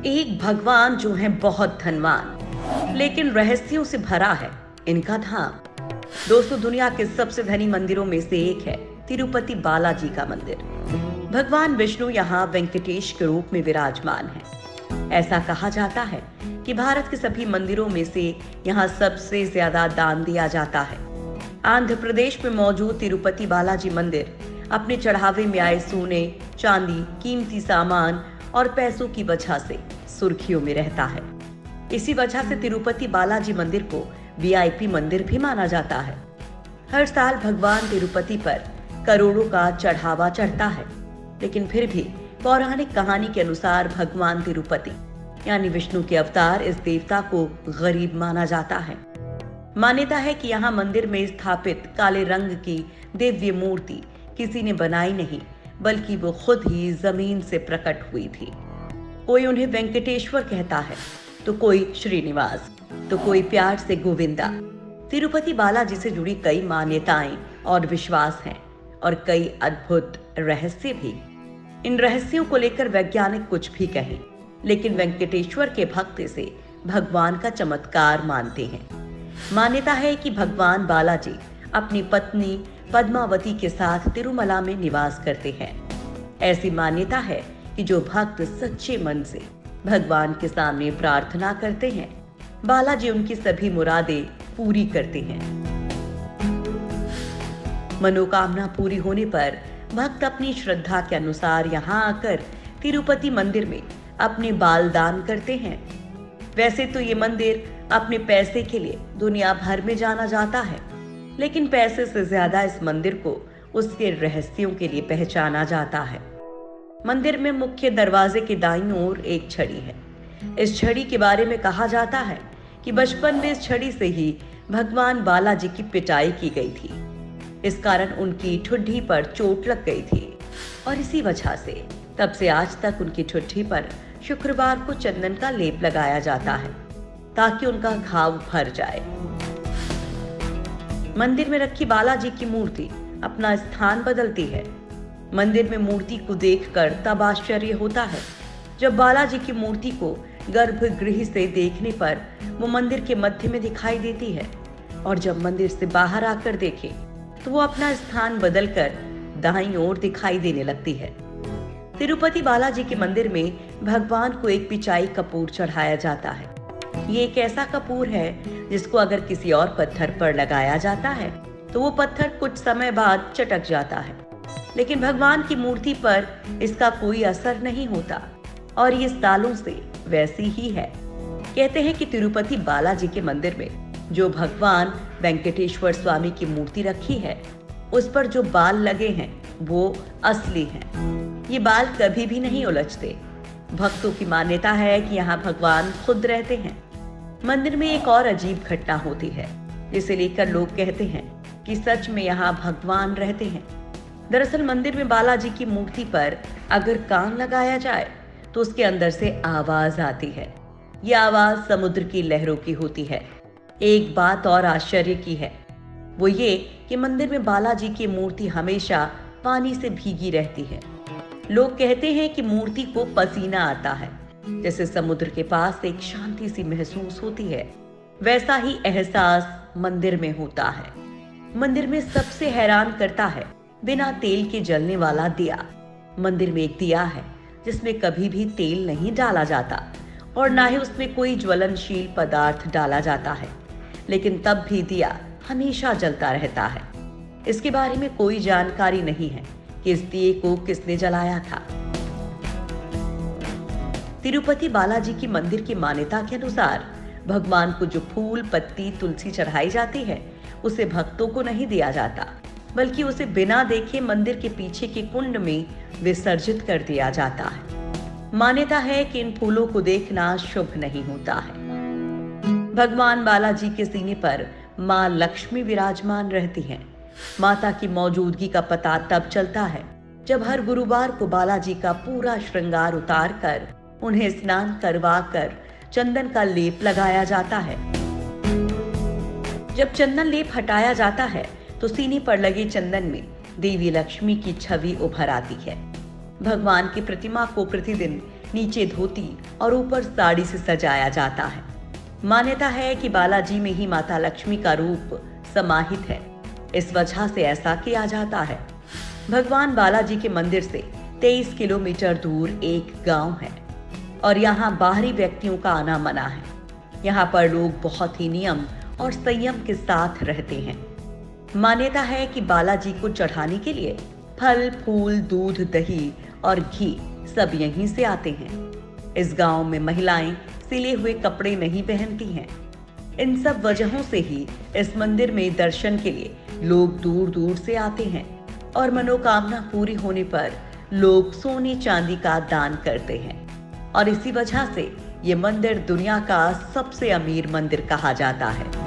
एक भगवान जो है बहुत धनवान, लेकिन रहस्यों से भरा है इनका धाम। दोस्तों, दुनिया के सबसे धनी मंदिरों में से एक है तिरुपति बालाजी का मंदिर। भगवान विष्णु यहाँ वेंकटेश के रूप में विराजमान है। ऐसा कहा जाता है कि भारत के सभी मंदिरों में से यहाँ सबसे ज्यादा दान दिया जाता है। आंध्र प्रदेश में मौजूद तिरुपति बालाजी मंदिर अपने चढ़ावे में आए सोने, चांदी, कीमती सामान और पैसों की वजह से सुर्खियों में रहता है। इसी वजह से तिरुपति बालाजी मंदिर को वीआईपी मंदिर भी माना जाता है। हर साल भगवान तिरुपति पर करोड़ों का चढ़ावा चढ़ता है, लेकिन फिर भी पौराणिक कहानी के अनुसार भगवान तिरुपति यानी विष्णु के अवतार इस देवता को गरीब माना जाता है। मान्यता है कि यहाँ मंदिर में स्थापित काले रंग की दिव्य मूर्ति किसी ने बनाई नहीं, बल्कि वो खुद ही जमीन से प्रकट हुई थी। कोई उन्हें वेंकटेश्वर कहता है, तो कोई श्रीनिवास, तो कोई प्यार से गोविंदा। तिरुपति बालाजी से जुड़ी कई मान्यताएं और विश्वास हैं और कई अद्भुत रहस्य भी। इन रहस्यों को लेकर वैज्ञानिक कुछ भी कहें, लेकिन वेंकटेश्वर के भक्त इसे भगवान का चमत्कार मानते हैं। मान्यता है कि भगवान बालाजी अपनी पत्नी पद्मावती के साथ तिरुमला में निवास करते हैं। ऐसी मान्यता है कि जो भक्त सच्चे मन से भगवान के सामने प्रार्थना करते हैं, बालाजी उनकी सभी मुरादें पूरी करते हैं। मनोकामना पूरी होने पर भक्त अपनी श्रद्धा के अनुसार यहाँ आकर तिरुपति मंदिर में अपने बाल दान करते हैं। वैसे तो ये मंदिर अपने पैसे के लिए दुनिया भर में जाना जाता है, लेकिन पैसे से ज्यादा इस मंदिर को उसके रहस्यों के लिए पहचाना जाता है। मंदिर में मुख्य दरवाजे के दाईं ओर एक छड़ी है। इस छड़ी के बारे में कहा जाता है कि बचपन में इस छड़ी से ही भगवान बालाजी की पिटाई की गई थी। इस कारण उनकी ठुड्डी पर चोट लग गई थी और इसी वजह से तब से आज तक उनकी ठुड्डी पर शुक्रवार को चंदन का लेप लगाया जाता है, ताकि उनका घाव भर जाए। मंदिर में रखी बालाजी की मूर्ति अपना स्थान बदलती है। मंदिर में मूर्ति को देखकर तब आश्चर्य होता है जब बालाजी की मूर्ति को गर्भगृह से देखने पर वो मंदिर के मध्य में दिखाई देती है, और जब मंदिर से बाहर आकर देखे तो वो अपना स्थान बदलकर दाईं ओर दिखाई देने लगती है। तिरुपति बालाजी के मंदिर में भगवान को एक पिचाई कपूर चढ़ाया जाता है। ये एक ऐसा कपूर है जिसको अगर किसी और पत्थर पर लगाया जाता है तो वो पत्थर कुछ समय बाद चटक जाता है, लेकिन भगवान की मूर्ति पर इसका कोई असर नहीं होता और ये सालों से वैसी ही है। कहते हैं कि तिरुपति बालाजी के मंदिर में जो भगवान वेंकटेश्वर स्वामी की मूर्ति रखी है, उस पर जो बाल लगे हैं वो असली हैं। ये बाल कभी भी नहीं उलझते। भक्तों की मान्यता है कि यहाँ भगवान खुद रहते हैं। मंदिर में एक और अजीब घटना होती है, जिसे लेकर लोग कहते हैं कि सच में यहाँ भगवान रहते हैं। दरअसल मंदिर में बालाजी की मूर्ति पर अगर कान लगाया जाए तो उसके अंदर से आवाज आती है। ये आवाज समुद्र की लहरों की होती है। एक बात और आश्चर्य की है, वो ये कि मंदिर में बालाजी की मूर्ति हमेशा पानी से भीगी रहती है। लोग कहते हैं कि मूर्ति को पसीना आता है, जैसे समुद्र के पास एक शांति सी महसूस होती है। वैसा ही एहसास मंदिर में होता है। मंदिर में सबसे हैरान करता है बिना तेल के जलने वाला दिया। मंदिर में एक दिया है जिसमें कभी भी तेल नहीं डाला जाता और ना ही उसमें कोई ज्वलनशील पदार्थ डाला जाता है, लेकिन तब भी दिया हमेशा जलता रहता है। इसके बारे में कोई जानकारी नहीं है कि इस दिए को किसने जलाया था। तिरुपति बालाजी की मंदिर की मान्यता के अनुसार भगवान को जो फूल, पत्ती, तुलसी चढ़ाई जाती है उसे भक्तों को नहीं दिया जाता, बल्कि उसे बिना देखे मंदिर के पीछे के कुंड में विसर्जित कर दिया जाता है। मान्यता है कि इन फूलों को देखना शुभ नहीं होता है। भगवान बालाजी के सीने पर माँ लक्ष्मी विराजमान रहती हैं। माता की मौजूदगी का पता तब चलता है जब हर गुरुवार को बालाजी का पूरा श्रृंगार उतार कर उन्हें स्नान करवा कर चंदन का लेप लगाया जाता है। जब चंदन लेप हटाया जाता है तो सीने पर लगे चंदन में देवी लक्ष्मी की छवि उभर आती है। भगवान की प्रतिमा को प्रतिदिन नीचे धोती और ऊपर साड़ी से सजाया जाता है। मान्यता है कि बालाजी में ही माता लक्ष्मी का रूप समाहित है, इस वजह से ऐसा किया जाता है। भगवान बालाजी के मंदिर से 23 किलोमीटर दूर एक गांव है और यहाँ बाहरी व्यक्तियों का आना मना है। यहाँ पर लोग बहुत ही नियम और संयम के साथ रहते हैं। मान्यता है कि बालाजी को चढ़ाने के लिए फल, फूल, दूध, दही और घी सब यहीं से आते हैं। इस गांव में महिलाएं सिले हुए कपड़े नहीं पहनती हैं। इन सब वजहों से ही इस मंदिर में दर्शन के लिए लोग दूर दूर से आते हैं और मनोकामना पूरी होने पर लोग सोने चांदी का दान करते हैं और इसी वजह से ये मंदिर दुनिया का सबसे अमीर मंदिर कहा जाता है।